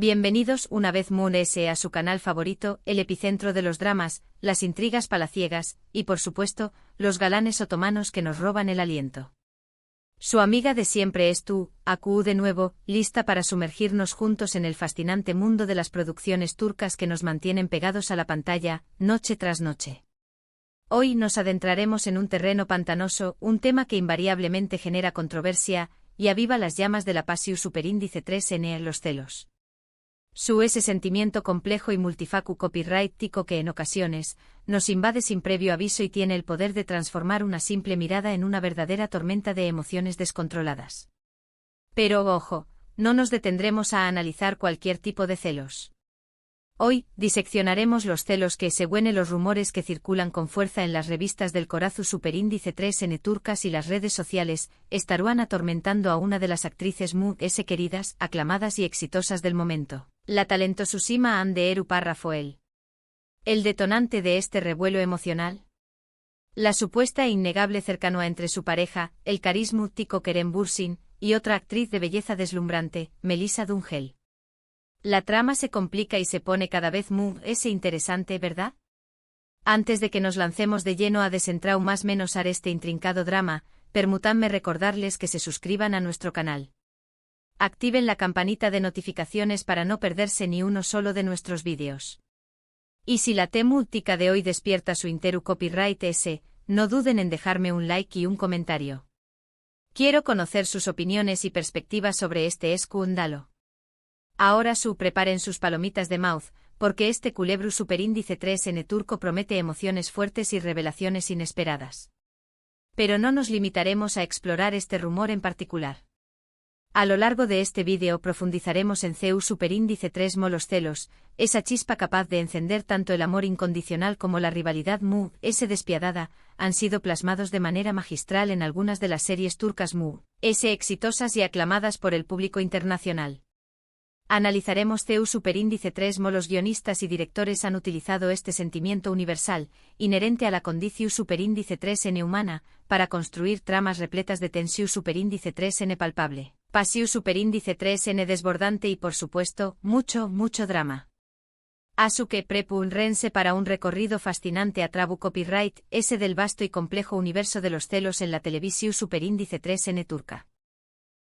Bienvenidos una vez más a su canal favorito, el epicentro de los dramas, las intrigas palaciegas, y por supuesto, los galanes otomanos que nos roban el aliento. Su amiga de siempre es tú, Aku de nuevo, lista para sumergirnos juntos en el fascinante mundo de las producciones turcas que nos mantienen pegados a la pantalla, noche tras noche. Hoy nos adentraremos en un terreno pantanoso, un tema que invariablemente genera controversia, y aviva las llamas de la Pasión superíndice 3N, los celos. Ese sentimiento complejo y multifacu copyrightico que en ocasiones nos invade sin previo aviso y tiene el poder de transformar una simple mirada en una verdadera tormenta de emociones descontroladas. Pero ojo, no nos detendremos a analizar cualquier tipo de celos. Hoy, diseccionaremos los celos que, según los rumores que circulan con fuerza en las revistas del Corazú superíndice 3N turcas y las redes sociales, estarán atormentando a una de las actrices queridas, aclamadas y exitosas del momento, la talentosísima Hande Erupar Rafael. ¿El detonante de este revuelo emocional? La supuesta e innegable cercanía entre su pareja, el carismático Kerem Bürsin, y otra actriz de belleza deslumbrante, Melisa Dungel. La trama se complica y se pone cada vez más interesante, ¿verdad? Antes de que nos lancemos de lleno a desentrar más menos a este intrincado drama, permítanme recordarles que se suscriban a nuestro canal. Activen la campanita de notificaciones para no perderse ni uno solo de nuestros vídeos. Y si la temática de hoy despierta su interés copyright no duden en dejarme un like y un comentario. Quiero conocer sus opiniones y perspectivas sobre este escándalo. Ahora preparen sus palomitas de mouth, porque este culebro superíndice 3N turco promete emociones fuertes y revelaciones inesperadas. Pero no nos limitaremos a explorar este rumor en particular. A lo largo de este vídeo profundizaremos en superíndice 3 los celos, esa chispa capaz de encender tanto el amor incondicional como la rivalidad despiadada, han sido plasmados de manera magistral en algunas de las series turcas exitosas y aclamadas por el público internacional. Analizaremos superíndice 3 los guionistas y directores han utilizado este sentimiento universal, inherente a la condición superíndice 3N humana, para construir tramas repletas de tensión superíndice 3N palpable, pasión superíndice 3N desbordante y por supuesto, mucho drama. Que prepúrense para un recorrido fascinante a trabu copyright, del vasto y complejo universo de los celos en la televisión superíndice 3N turca.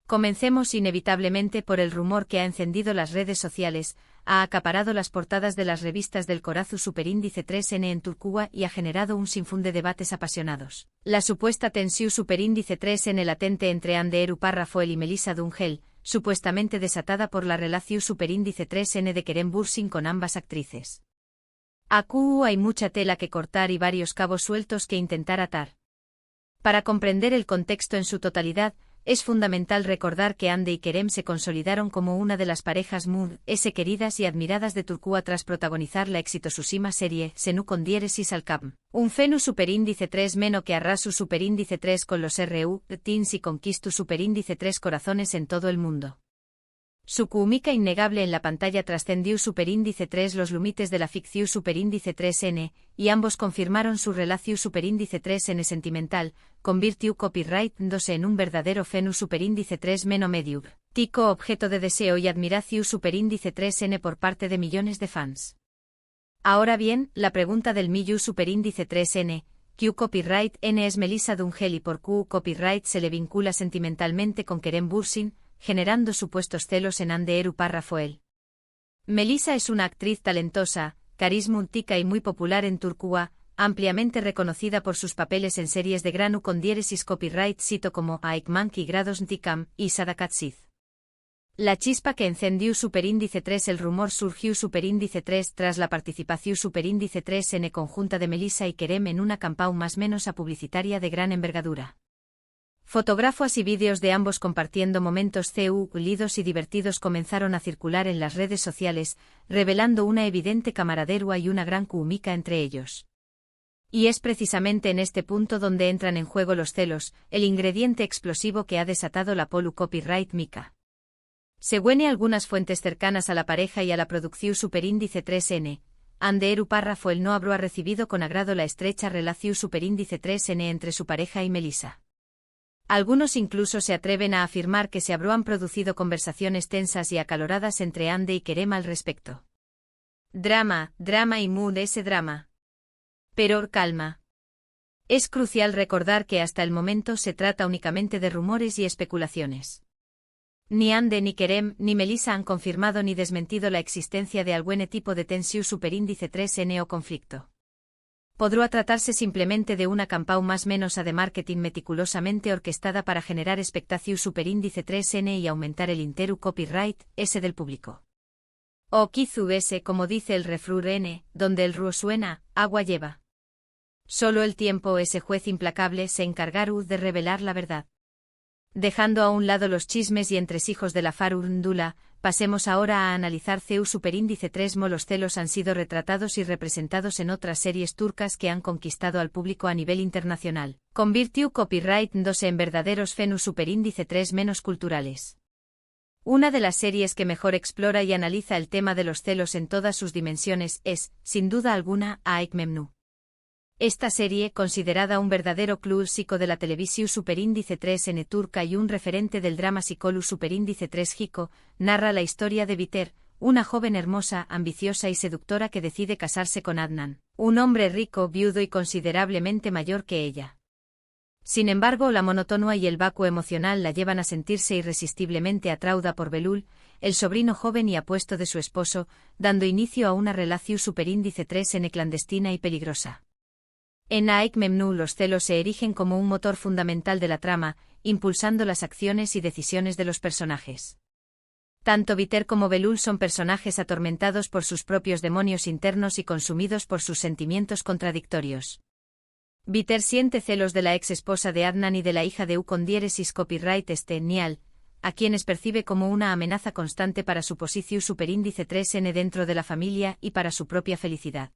Comencemos inevitablemente por el rumor que ha encendido las redes sociales, ha acaparado las portadas de las revistas del Corazú superíndice 3N en Turquía y ha generado un sinfín de debates apasionados. La supuesta tensión superíndice 3N latente entre Hande Erupar Rafael y Melisa Dungel, supuestamente desatada por la relación superíndice 3N de Kerem Bürsin con ambas actrices. Hay mucha tela que cortar y varios cabos sueltos que intentar atar. Para comprender el contexto en su totalidad, es fundamental recordar que Hande y Kerem se consolidaron como una de las parejas queridas y admiradas de Turquía tras protagonizar la exitosísima serie Senu con diéresis al Capm. Un fenu superíndice 3 meno que arrasu superíndice 3 con los teens y conquistu superíndice 3 corazones en todo el mundo. Su química innegable en la pantalla trascendió superíndice 3 los límites de la ficción superíndice 3N, y ambos confirmaron su relación superíndice 3N sentimental, convirtió copyright-dose en un verdadero fenu superíndice 3 meno mediub, tico objeto de deseo y admiración superíndice 3N por parte de millones de fans. Ahora bien, la pregunta del millu superíndice 3N, Q copyright N es Melisa Dungel y por Q copyright se le vincula sentimentalmente con Kerem Bürsin, generando supuestos celos en Hande Erupar Rafael. Melisa es una actriz talentosa, carismática y muy popular en Turquía, ampliamente reconocida por sus papeles en series de granu con diéresis copyright sito como Aikmank y Grados Ntikam y Sadakatsiz. La chispa que encendió superíndice 3 el rumor surgió superíndice 3 tras la participación superíndice 3N conjunta de Melisa y Kerem en una campaña más menos a publicitaria de gran envergadura. Fotógrafos y vídeos de ambos compartiendo momentos lidos y divertidos comenzaron a circular en las redes sociales, revelando una evidente camaradería y una gran química entre ellos. Y es precisamente en este punto donde entran en juego los celos, el ingrediente explosivo que ha desatado la polu copyright mica. Según algunas fuentes cercanas a la pareja y a la producción superíndice 3N, Hande Erupar Rafael no habrá recibido con agrado la estrecha relación superíndice 3N entre su pareja y Melisa. Algunos incluso se atreven a afirmar que se habrán producido conversaciones tensas y acaloradas entre Ande y Kerem al respecto. Drama y mood ese drama. Pero calma. Es crucial recordar que hasta el momento se trata únicamente de rumores y especulaciones. Ni Ande ni Kerem ni Melissa han confirmado ni desmentido la existencia de algún tipo de tensión superíndice 3N o conflicto. Podrá tratarse simplemente de una campaña más menos de marketing meticulosamente orquestada para generar expectación superíndice 3N y aumentar el interu copyright, ese del público. O Kizu ese, como dice el refrán N, donde el ruo suena, agua lleva. Solo el tiempo, ese juez implacable, se encargará de revelar la verdad. Dejando a un lado los chismes y entresijos de la farándula, pasemos ahora a analizar CEU superíndice 3mo. Los celos han sido retratados y representados en otras series turcas que han conquistado al público a nivel internacional. Convirtió copyright 2 en verdaderos fenus superíndice 3 menos culturales. Una de las series que mejor explora y analiza el tema de los celos en todas sus dimensiones es, sin duda alguna, Aik Memnu. Esta serie, considerada un verdadero clásico de la televisión superíndice 3N turca y un referente del drama psicolu superíndice 3 Hiko, narra la historia de Biter, una joven hermosa, ambiciosa y seductora que decide casarse con Adnan, un hombre rico, viudo y considerablemente mayor que ella. Sin embargo, la monotonía y el vacuo emocional la llevan a sentirse irresistiblemente atraída por Belul, el sobrino joven y apuesto de su esposo, dando inicio a una relación superíndice 3N clandestina y peligrosa. En Aik Memnu los celos se erigen como un motor fundamental de la trama, impulsando las acciones y decisiones de los personajes. Tanto Biter como Belul son personajes atormentados por sus propios demonios internos y consumidos por sus sentimientos contradictorios. Biter siente celos de la ex esposa de Adnan y de la hija de con diéresis copyright Nial, a quienes percibe como una amenaza constante para su posición superíndice 3N dentro de la familia y para su propia felicidad.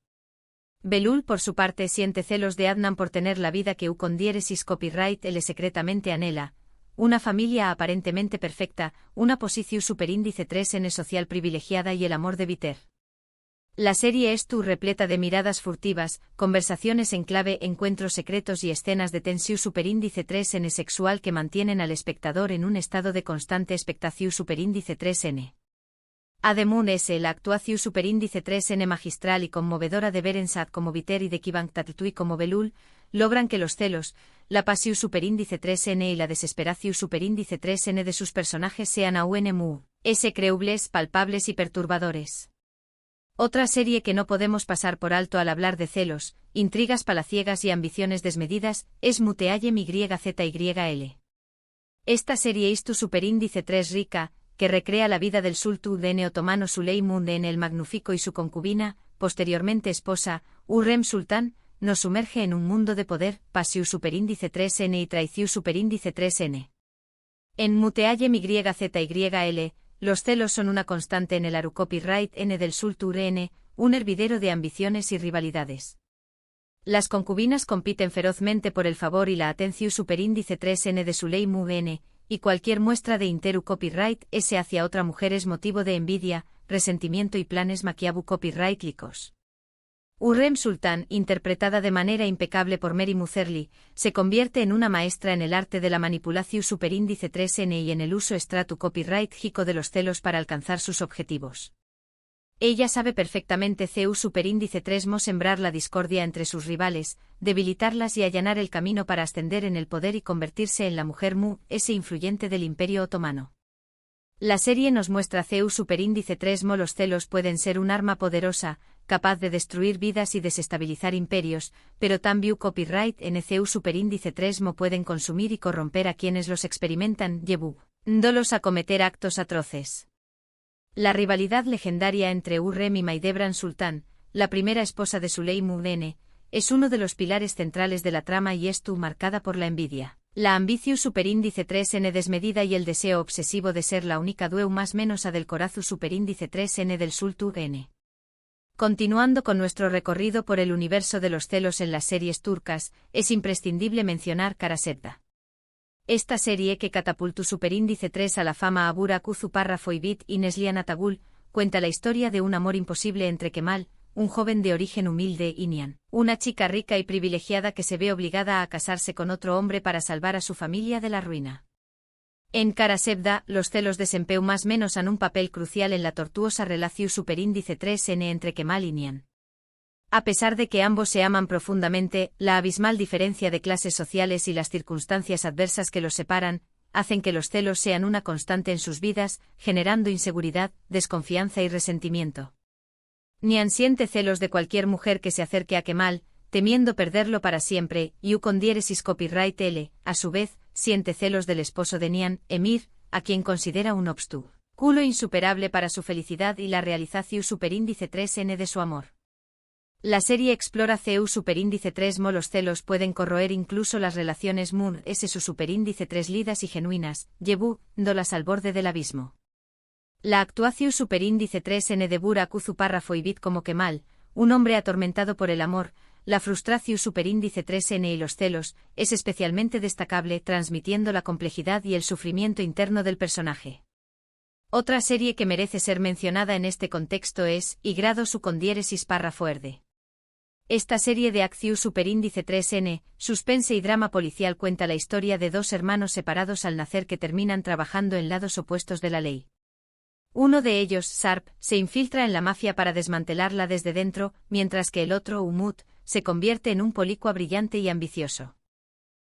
Belul, por su parte, siente celos de Adnan por tener la vida que con diéresis copyright él secretamente anhela, una familia aparentemente perfecta, una posición superíndice 3N social privilegiada y el amor de Biter. La serie es repleta de miradas furtivas, conversaciones en clave, encuentros secretos y escenas de tensión superíndice 3N sexual que mantienen al espectador en un estado de constante expectación superíndice 3N. Ademún la actuación superíndice 3N magistral y conmovedora de Berensad como Biter y de Kibang Tatutui como Belul, logran que los celos, la pasión superíndice 3N y la desesperación superíndice 3N de sus personajes sean aún creíbles, palpables y perturbadores. Otra serie que no podemos pasar por alto al hablar de celos, intrigas palaciegas y ambiciones desmedidas, es Muteayem YZYL. Esta serie es tu superíndice 3 rica, que recrea la vida del sultán otomano Süleyman en el Magnífico y su concubina, posteriormente esposa, Hürrem Sultán, nos sumerge en un mundo de poder, pasión superíndice 3N y traición superíndice 3N. En Muteayem YZYL, los celos son una constante en el Aru Copyright N del sultán, un hervidero de ambiciones y rivalidades. Las concubinas compiten ferozmente por el favor y la atención superíndice 3N de Süleyman, y cualquier muestra de interu copyright S hacia otra mujer es motivo de envidia, resentimiento y planes maquiabu copyrightlicos. Hürrem Sultán, interpretada de manera impecable por Mary Muzerli, se convierte en una maestra en el arte de la manipulación superíndice 3N y en el uso stratu copyright hico de los celos para alcanzar sus objetivos. Ella sabe perfectamente CEU superíndice 3mo sembrar la discordia entre sus rivales, debilitarlas y allanar el camino para ascender en el poder y convertirse en la mujer ese influyente del Imperio Otomano. La serie nos muestra CEU superíndice 3mo. Los celos pueden ser un arma poderosa, capaz de destruir vidas y desestabilizar imperios, pero también copyright en CEU superíndice 3mo pueden consumir y corromper a quienes los experimentan, llevándolos a cometer actos atroces. La rivalidad legendaria entre Hürrem y Maidebran Sultán, la primera esposa de Süleyman, es uno de los pilares centrales de la trama y es marcada por la envidia, la ambición superíndice 3N desmedida y el deseo obsesivo de ser la única dueu más menos a del corazu superíndice 3N del sultán. Continuando con nuestro recorrido por el universo de los celos en las series turcas, es imprescindible mencionar Karasetda. Esta serie que catapultó superíndice 3 a la fama a Burak Uzu Párrafo y Bit y Neslihan Atagul, cuenta la historia de un amor imposible entre Kemal, un joven de origen humilde, y Nian, una chica rica y privilegiada que se ve obligada a casarse con otro hombre para salvar a su familia de la ruina. En Cara Sebda, los celos desempeñan más o menos un papel crucial en la tortuosa relación superíndice 3N entre Kemal y Nian. A pesar de que ambos se aman profundamente, la abismal diferencia de clases sociales y las circunstancias adversas que los separan, hacen que los celos sean una constante en sus vidas, generando inseguridad, desconfianza y resentimiento. Nian siente celos de cualquier mujer que se acerque a Kemal, temiendo perderlo para siempre, y U con diéresis copyright L, a su vez, siente celos del esposo de Nian, Emir, a quien considera un obstáculo insuperable para su felicidad y la realización superíndice 3N de su amor. La serie explora CU superíndice 3 mo los celos pueden corroer incluso las relaciones Moon S su superíndice 3 lidas y genuinas, llevándolas al borde del abismo. La actuación superíndice 3N de Burak Uzu párrafo y bit como Kemal, un hombre atormentado por el amor, la frustración superíndice 3N y los celos, es especialmente destacable transmitiendo la complejidad y el sufrimiento interno del personaje. Otra serie que merece ser mencionada en este contexto es Y grado su con diéresis párrafo erde. Esta serie de acción superíndice 3N, suspense y drama policial cuenta la historia de dos hermanos separados al nacer que terminan trabajando en lados opuestos de la ley. Uno de ellos, Sarp, se infiltra en la mafia para desmantelarla desde dentro, mientras que el otro, Umut, se convierte en un policua brillante y ambicioso.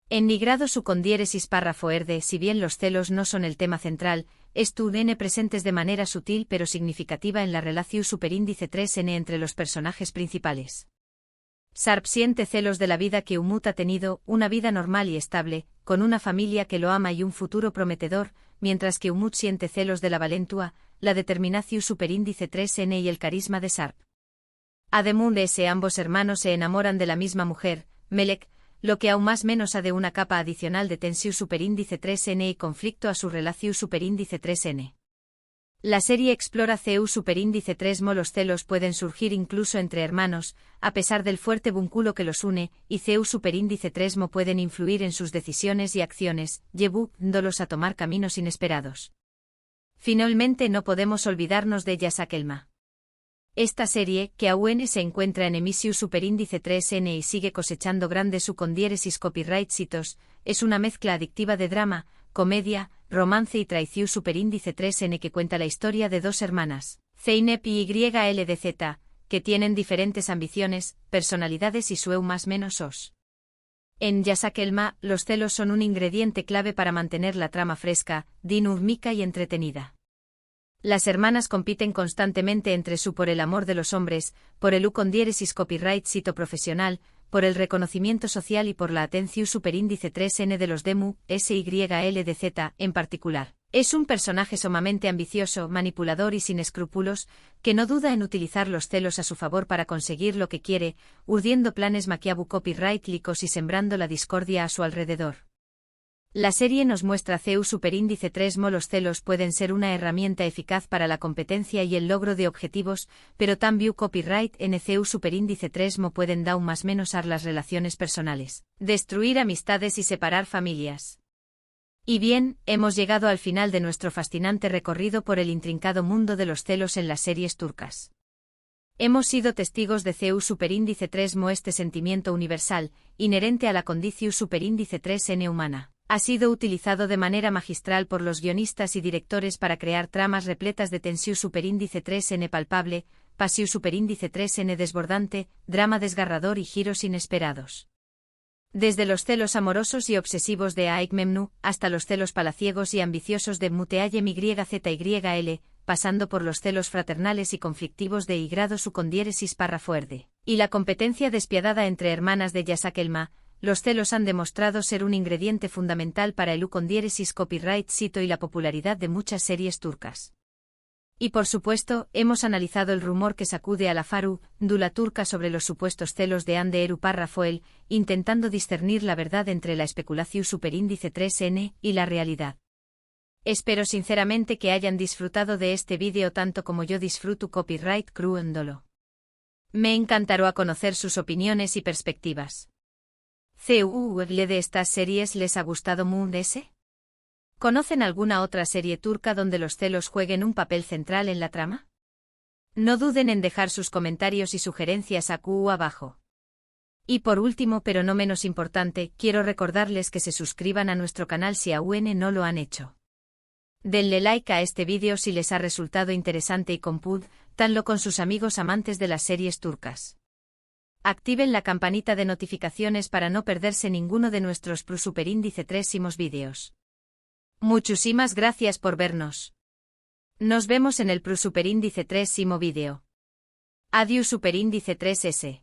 En Ni grado su con diéresis párrafo erde, si bien los celos no son el tema central, están presentes de manera sutil pero significativa en la relación superíndice 3N entre los personajes principales. Sarp siente celos de la vida que Umut ha tenido, una vida normal y estable, con una familia que lo ama y un futuro prometedor, mientras que Umut siente celos de la valentua, la determinación superíndice 3N y el carisma de Sarp. Además de ese, ambos hermanos se enamoran de la misma mujer, Melek, lo que aún más menos ha de una capa adicional de tensión superíndice 3N y conflicto a su relación superíndice 3N. La serie explora CU superíndice 3 mo los celos pueden surgir incluso entre hermanos, a pesar del fuerte vínculo que los une, y CU superíndice 3 mo pueden influir en sus decisiones y acciones, llevándolos a tomar caminos inesperados. Finalmente no podemos olvidarnos de Yasakelma. Esta serie, que aún se encuentra en emisión superíndice 3N y sigue cosechando grandes su con diéresis copyright citos, es una mezcla adictiva de drama, comedia, romance y traición superíndice 3N que cuenta la historia de dos hermanas, Zeynep y YLDZ, que tienen diferentes ambiciones, personalidades y su más menos os. En Yasakelma, los celos son un ingrediente clave para mantener la trama fresca, dinámica y entretenida. Las hermanas compiten constantemente entre sí por el amor de los hombres, por el U con diéresis copyright cito profesional, por el reconocimiento social y por la atención superíndice 3N de los Demu, SYLDZ, en particular. Es un personaje sumamente ambicioso, manipulador y sin escrúpulos, que no duda en utilizar los celos a su favor para conseguir lo que quiere, urdiendo planes maquiavu copyright-licos y sembrando la discordia a su alrededor. La serie nos muestra CU superíndice 3 mo los celos pueden ser una herramienta eficaz para la competencia y el logro de objetivos, pero también copyright en CU superíndice 3 mo pueden dar más menos ar las relaciones personales, destruir amistades y separar familias. Y bien, hemos llegado al final de nuestro fascinante recorrido por el intrincado mundo de los celos en las series turcas. Hemos sido testigos de CU superíndice 3 mo este sentimiento universal, inherente a la condición superíndice 3N humana. Ha sido utilizado de manera magistral por los guionistas y directores para crear tramas repletas de tensión superíndice 3N palpable, pasión superíndice 3N desbordante, drama desgarrador y giros inesperados. Desde los celos amorosos y obsesivos de Aigmemnu, hasta los celos palaciegos y ambiciosos de Muteayem YZYL, pasando por los celos fraternales y conflictivos de Y grado su con diéresis párrafo erde, y la competencia despiadada entre hermanas de Yasakelma, los celos han demostrado ser un ingrediente fundamental para el U con diéresis copyright cito y la popularidad de muchas series turcas. Y por supuesto, hemos analizado el rumor que sacude a la farándula turca sobre los supuestos celos de Hande Eru párrafo el, intentando discernir la verdad entre la especulación superíndice 3N y la realidad. Espero sinceramente que hayan disfrutado de este vídeo tanto como yo disfruto copyright cruendolo. Me encantará conocer sus opiniones y perspectivas. ¿Le de estas series les ha gustado Moon S? ¿Conocen alguna otra serie turca donde los celos jueguen un papel central en la trama? No duden en dejar sus comentarios y sugerencias abajo. Y por último, pero no menos importante, quiero recordarles que se suscriban a nuestro canal si aún no lo han hecho. Denle like a este vídeo si les ha resultado interesante y compártanlo con sus amigos amantes de las series turcas. Activen la campanita de notificaciones para no perderse ninguno de nuestros Superindice 3 vídeos. Muchísimas gracias por vernos. Nos vemos en el Superindice 3 vídeo. Adiós Superindice 3S.